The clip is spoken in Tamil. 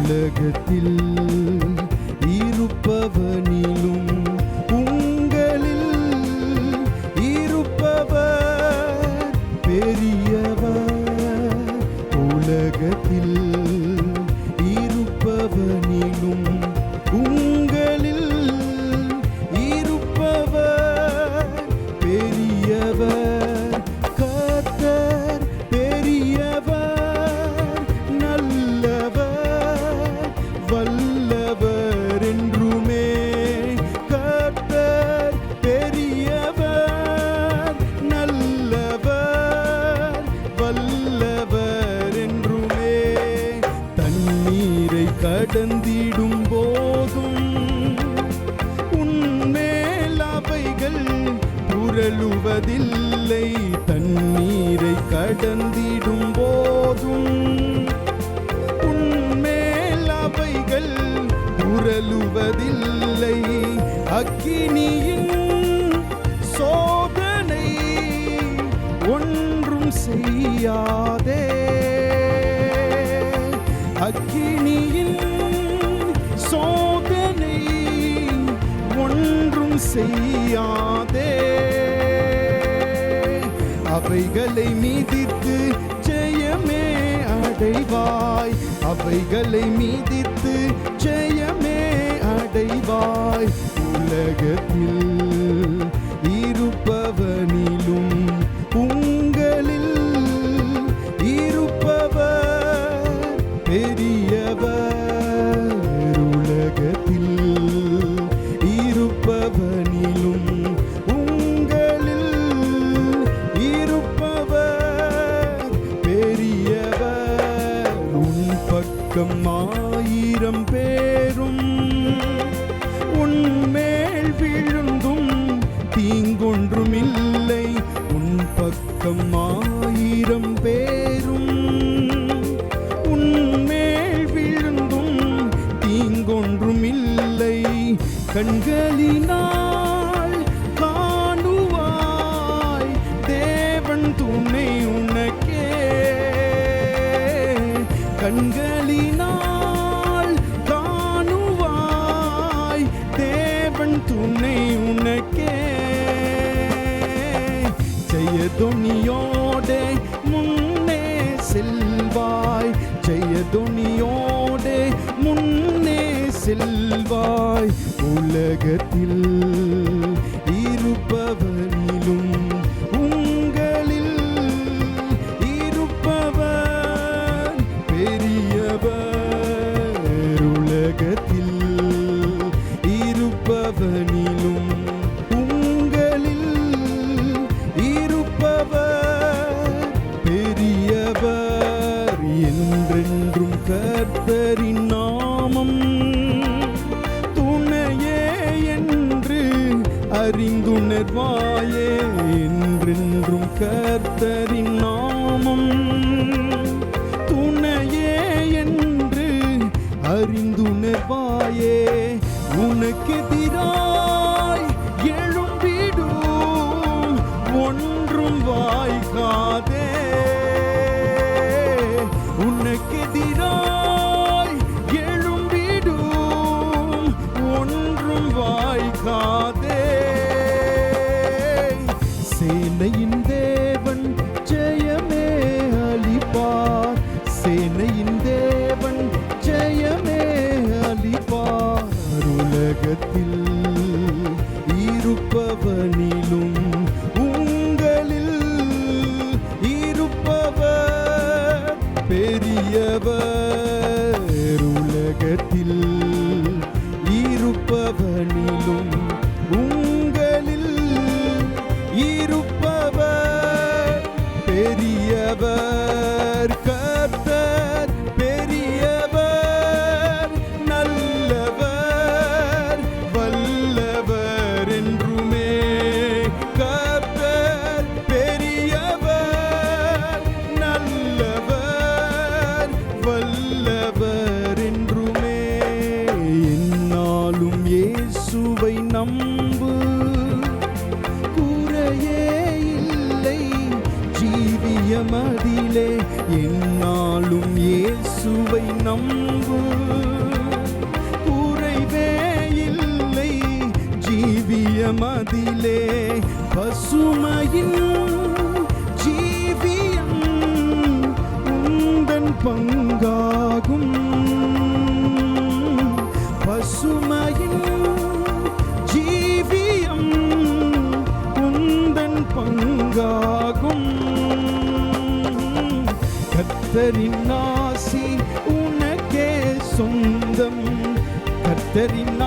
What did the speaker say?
உலகத்தில் இருப்பவனிலும் உங்களில் இருப்பவர் பெரியவர். உலகத்தில் இருப்பவனிலும் உங்களில் இருப்பவர் பெரியவர். கர்த்தர் பெரியவர், நல்லவர், வல்லவர் என்றுமே. கர்த்தர் பெரியவர், நல்லவர், வல்லவர் என்றுமே. தண்ணீரை கடந்திடும் போதும் உன்மேல் அவைகள் புரளுவதில்லை. தண்ணீரை கடந்திடும் போதும் உன்மேல் அவைகள் புரளுவதில்லை. அக்கினியின் சோதனை ஒன்றும் செய்யாதே. அக்கினியின் சோதனை ஒன்றும் செய்யாதே. அவைகளை மீதித்து ஜெயமே அடைவாய். அவைகளை மீதித்து ஜெயமே அடைவாய். உலகத்தில் இருப்பவனிலும் உங்களில் இருப்பவர் பெரியவர். உலகத்தில் இருப்பவனிலும் உங்களில் இருப்பவர் பெரியவர். உன் பக்கம் 1000 பேரும் உன்மேல் விழுந்தும் தீங்கொன்றுமில்லை. உன் பக்கம் 1000 பேரும் உன்மேல் விழுந்தும் தீங்கொன்றுமில்லை. கண்களினால் காணுவாய் தேவன் துணை உனக்கே. கண்களினால் காணுவாய் தேவன் துணை உனக்கே. ஜெயதொனியோடே முன்னே செல்வாய். ஜெயதொனியோடே முன்னே செல்வாய். உலகத்தில் இருப்பவனிலும் உங்களில் இருப்பவர் பெரியவர். உலகத்தில் இருப்பவனிலும் உங்களில் இருப்பவர் பெரியவர். என்றென்றும் கர்த்தரின் நாமம் துணையே என்று அறிந்துணர்வாயே. என்றென்றும் கர்த்தரின் நாமம் துணையே என்று அறிந்துணர்வாயே. உனக்கெதிராய் எழும்பிடும் ஒன்றும் வாய்க்காதே. உனக்கெதிராய் எழும்பிடும் ஒன்றும் வாய்க்காதே. சேனையின் தேவன் ஜெயமே அளிப்பார். சேனையின் தேவன் ஜெயமே அளிப்பார். உலகத்தில் இருப்பவனிலும் உங்களில் இருப்பவர் பெரியவர். உலகத்தில் இருப்பவனிலும் உங்களில் இருப்பவர் பெரியவர். கர்த்தர் பெரியவர், நல்லவர், வல்லவர் என்றுமே. கர்த்தர் பெரியவர், நல்லவர், வல்லவர் என்றுமே. என்னாலும் இயேசுவை நம்பு, குறையே இல்லை ஜீவிய ஜீவியமதிலே என்னாலும் இயேசுவை நம்பு. குறைவே இல்லை ஜீவியமதிலே பசுமையின் ஜீவியம் உந்தன் பங்காகும். பசுமையின் ஜீவியம் உந்தன் பங்காகும். கர்த்தரின் ஆசி உனக்கே சொந்தம். கர்த்தரின்